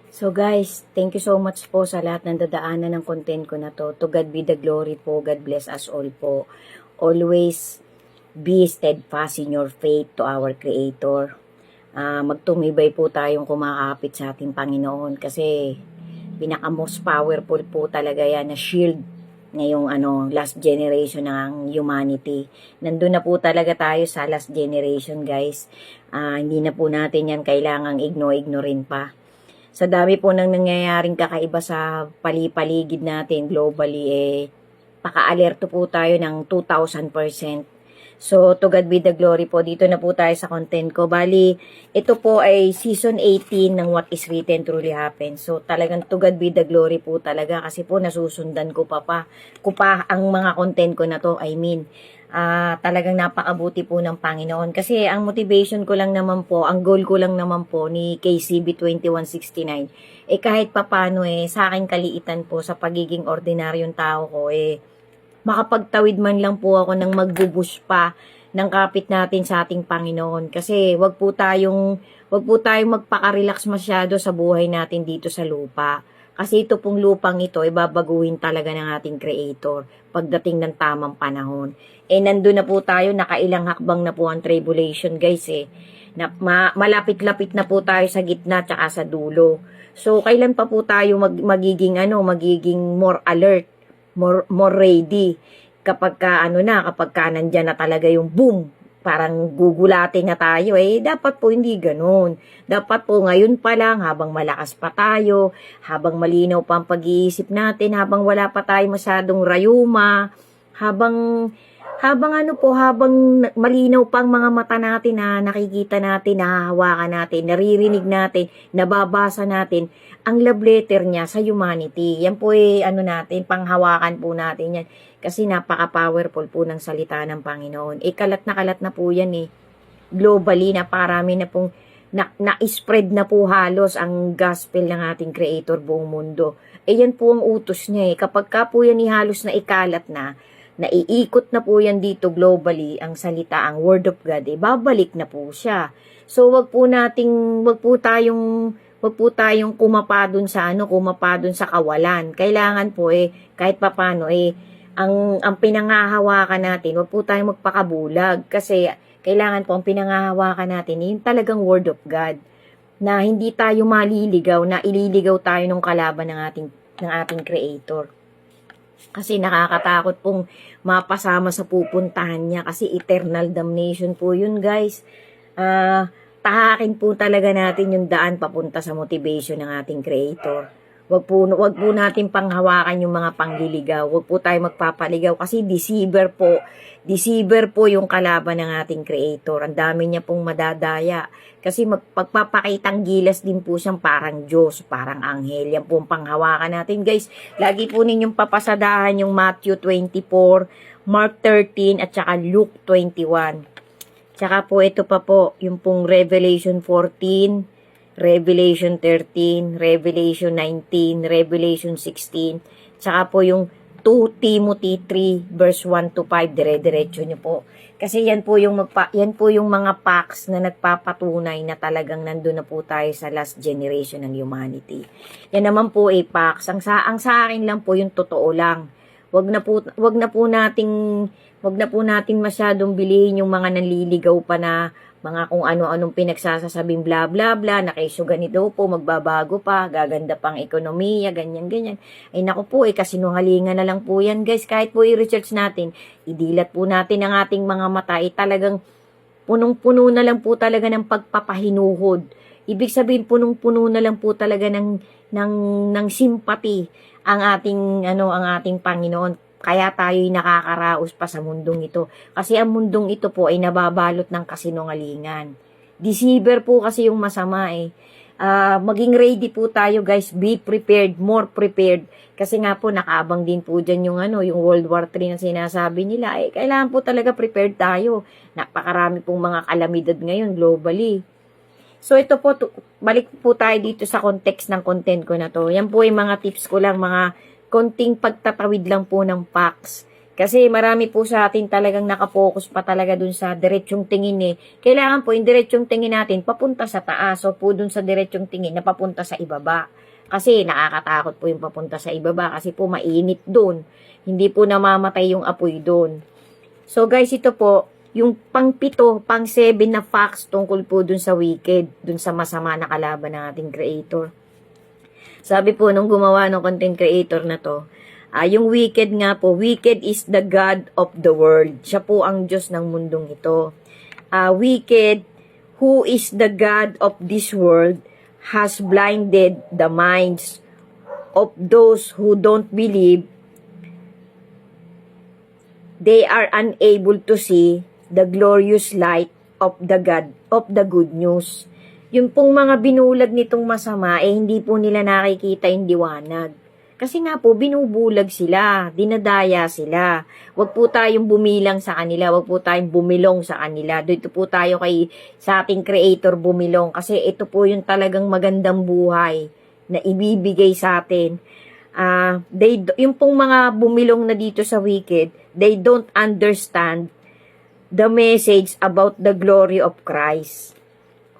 So guys, thank you so much po sa lahat ng dadaanan ng content ko na to. To God be the glory po. God bless us all po. Always be steadfast in your faith to our Creator. Magtumibay po tayong kumakapit sa ating Panginoon kasi pinaka most powerful po talaga yan na shield ngayong last generation ng humanity. Nandun na po talaga tayo sa last generation, guys. Hindi na po natin yan kailangang ignorin pa. Sa dami po ng nangyayaring kakaiba sa palipaligid natin globally, paka-alerto po tayo ng 2,000%. So, to God be the glory po. Dito na po tayo sa content ko. Bali, ito po ay season 18 ng What is Written Truly Happens. So, talagang to God be the glory po talaga. Kasi po, nasusundan ko pa ang mga content ko na to. Talagang napakabuti po ng Panginoon. Kasi ang motivation ko lang naman po, ang goal ko lang naman po ni KCB 2169, kahit papano sa aking kaliitan po sa pagiging ordinaryong tao ko, makapagtawid man lang po ako ng magbubush pa ng kapit natin sa ating Panginoon. Kasi wag po tayong magpaka-relax masyado sa buhay natin dito sa lupa. Kasi ito pong lupang ito, babaguhin talaga ng ating Creator pagdating ng tamang panahon. Nandun na po tayo, nakailang hakbang na po ang tribulation, guys. Malapit-lapit na po tayo sa gitna tsaka sa dulo. So, kailan pa po tayo magiging more alert, more ready kapag ka nandyan na talaga yung boom, parang gugulatin na tayo, dapat po hindi ganoon. Dapat po ngayon pa lang, habang malakas pa tayo, habang malinaw pa ang pag-iisip natin, habang wala pa tayo masyadong rayuma, habang malinaw pa ang mga mata natin na nakikita natin, nahahawakan natin, naririnig natin, nababasa natin ang love letter niya sa humanity. Yan po natin, panghawakan po natin yan. Kasi napaka-powerful po ng salita ng Panginoon. Kalat na po yan globally, naparami na pong na-spread na po halos ang gospel ng ating Creator buong mundo. Yan po ang utos niya Kapag ka po yan halos na ikalat na, naiikot na po yan dito globally, ang salita, ang word of God, babalik na po siya. So, wag po tayong kumapa dun sa kawalan. Kailangan po kahit papano ang pinangahawakan natin, wag po tayong magpakabulag kasi kailangan po ang pinangahawakan natin yung talagang word of God na hindi tayo maliligaw, na ililigaw tayo ng kalaban ng ating Creator. Kasi nakakatakot pong mapasama sa pupuntahan niya kasi eternal damnation po yun, guys. Tahakin po talaga natin yung daan papunta sa motivation ng ating Creator. Wag po natin panghawakan yung mga pangliligaw. Wag po tayo magpapaligaw kasi deceiver po. Deceiver po yung kalaban ng ating Creator. Ang dami niya pong madadaya. Kasi pagpapakitang gilas din po siyang parang Diyos, parang anghel. Yan po ang panghawakan natin, guys. Lagi po ninyong papasadahan yung Matthew 24, Mark 13, at saka Luke 21. Tsaka po ito pa po, yung pong Revelation 14, Revelation 13, Revelation 19, Revelation 16, tsaka po yung 2 Timothy 3 verse 1 to 5, dire-diretso nyo po. Kasi yan po yung mga facts na nagpapatunay na talagang nandun na po tayo sa last generation ng humanity. Yan naman po facts. Ang sa akin lang po yung totoo lang. Wag na po nating masyadong bilihin yung mga nanliligaw pa na mga kung ano-anong pinagsasasabing bla bla bla, na kesyo ganito po, magbabago pa, gaganda pang ekonomiya, ganyan. Naku po, kasinungalingan na lang po yan, guys. Kahit po i-research natin, idilat po natin ang ating mga mata, talagang punong-puno na lang po talaga ng pagpapahinuhod. Ibig sabihin, punong-puno na lang po talaga ng sympathy ang ating Panginoon. Kaya tayo'y nakakaraos pa sa mundong ito. Kasi ang mundong ito po ay nababalot ng kasinungalingan. Deceiver po kasi yung masama maging ready po tayo, guys. Be prepared, more prepared. Kasi nga po nakaabang din po dyan yung World War III na sinasabi nila. Kailangan po talaga prepared tayo. Napakarami pong mga kalamidad ngayon globally. So ito po, balik po tayo dito sa context ng content ko na to. Yan po yung mga tips ko lang, mga konting pagtatawid lang po ng facts. Kasi marami po sa atin talagang nakapokus pa talaga dun sa diretsong tingin eh. Kailangan po yung diretsong tingin natin papunta sa taas o po dun sa diretsong tingin na papunta sa ibaba. Kasi nakakatakot po yung papunta sa ibaba kasi po mainit dun. Hindi po namamatay yung apoy dun. So guys, ito po, yung pang-7, pang-7 na facts tungkol po dun sa wicked, dun sa masama na kalaban ng ating creator. Sabi po nung gumawa ng content creator na to, yung wicked nga po, wicked is the God of the world. Siya po ang Diyos ng mundong ito. Wicked, who is the God of this world, has blinded the minds of those who don't believe. They are unable to see the glorious light of the God, of the good news. Yung pong mga binulag nitong masama, hindi po nila nakikita yung liwanag. Kasi nga po, binubulag sila, dinadaya sila. Huwag po tayong bumilang sa kanila, huwag po tayong bumilong sa kanila. Dito po tayo sa ating creator bumilong. Kasi ito po yung talagang magandang buhay na ibibigay sa atin. Yung pong mga bumilong na dito sa wicked, they don't understand the message about the glory of Christ,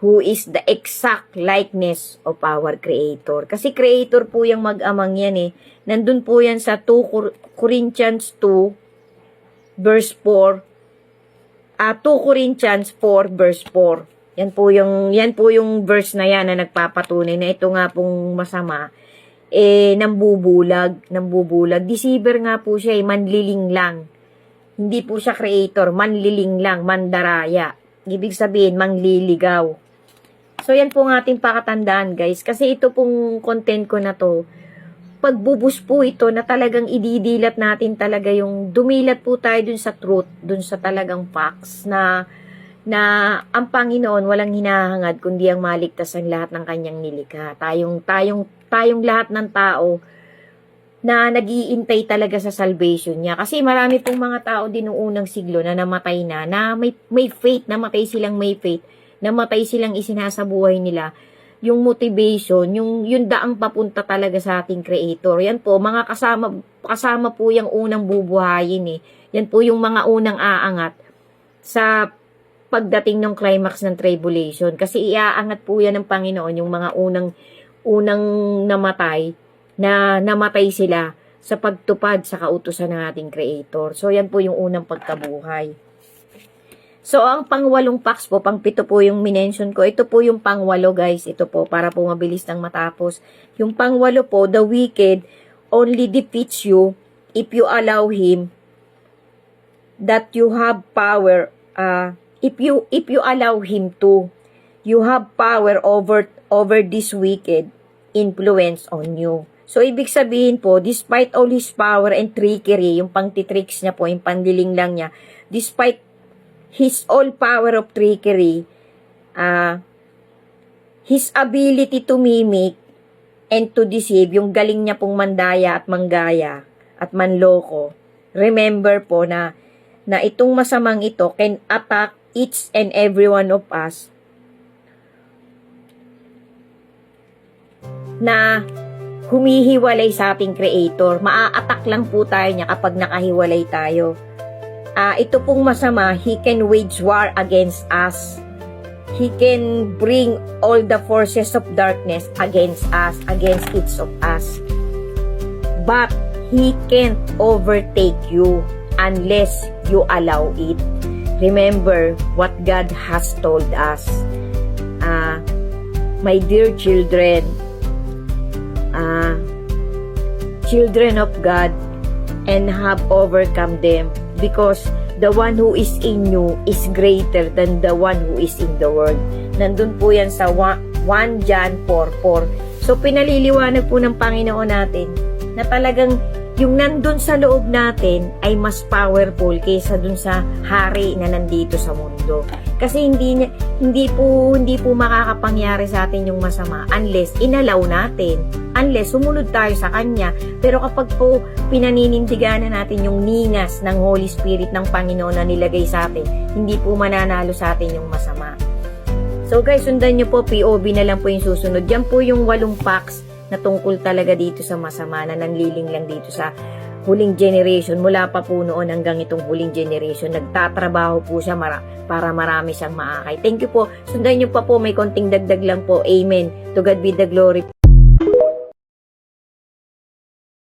who is the exact likeness of our Creator. Kasi Creator po yung mag-amang yan eh. Nandun po yan sa 2 Corinthians 2, verse 4. 2 Corinthians 4, verse 4. Yan po yung verse na yan na nagpapatunay na ito nga pong masama. Nambubulag. Deceiver nga po siya manliling lang. Hindi po siya Creator, manliling lang, mandaraya. Ibig sabihin, mangliligaw. So, yan po ang ating pakatandaan, guys. Kasi ito pong content ko na to, pagbubus po ito na talagang ididilat natin talaga yung dumilat po tayo dun sa truth, dun sa talagang facts na ang Panginoon walang hinahangad kundi ang maligtas ang lahat ng kanyang nilikha. Tayong lahat ng tao na nag-iintay talaga sa salvation niya. Kasi marami pong mga tao din noong unang siglo na namatay na may faith, namatay silang may faith, namatay silang isinasabuhay nila, yung motivation, yung daang papunta talaga sa ating creator. Yan po, mga kasama po yung unang bubuhayin eh. Yan po yung mga unang aangat sa pagdating ng climax ng tribulation. Kasi iaangat po yan ng Panginoon, yung mga unang namatay, na namatay sila sa pagtupad sa kautusan ng ating creator. So, yan po yung unang pagkabuhay. So, ang pang-8 facts po, pang-7 po yung minention ko. Ito po yung pang-8, guys. Ito po, para po mabilis nang matapos. Yung pang-8 po, the wicked only defeats you if you allow him that you have power. If you allow him to, you have power over this wicked influence on you. So, ibig sabihin po, despite all his power and trickery, yung pang-titricks niya po, yung pandiling lang niya, despite his all power of trickery, his ability to mimic and to deceive, yung galing niya pong mandaya at manggaya at manloko. Remember po na itong masamang ito can attack each and every one of us na humihiwalay sa ating creator. Maa-attack lang po tayo niya kapag nakahiwalay tayo. Ito pong masama, he can wage war against us. He can bring all the forces of darkness against us, against each of us. But he can't overtake you unless you allow it. Remember what God has told us. My dear children, children of God, and have overcome them, because the one who is in you is greater than the one who is in the world. Nandun po yan sa 1 John 4:4. So, pinaliliwanag po ng Panginoon natin na talagang yung nandun sa loob natin ay mas powerful kaysa dun sa hari na nandito sa mundo. Kasi hindi po makakapangyari sa atin yung masama unless inalaw natin, unless sumunod tayo sa kanya. Pero kapag po pinaninindigan na natin yung ningas ng Holy Spirit ng Panginoon na nilagay sa atin, hindi po mananalo sa atin yung masama. So guys, sundan nyo po, POV na lang po yung susunod. Yan po yung 8 facts na tungkol talaga dito sa masama, na nanliling lang dito sa huling generation, mula pa po noon hanggang itong huling generation, nagtatrabaho po siya para marami siyang maakay. Thank you po. Sundan niyo pa po, may konting dagdag lang po. Amen. To God be the glory.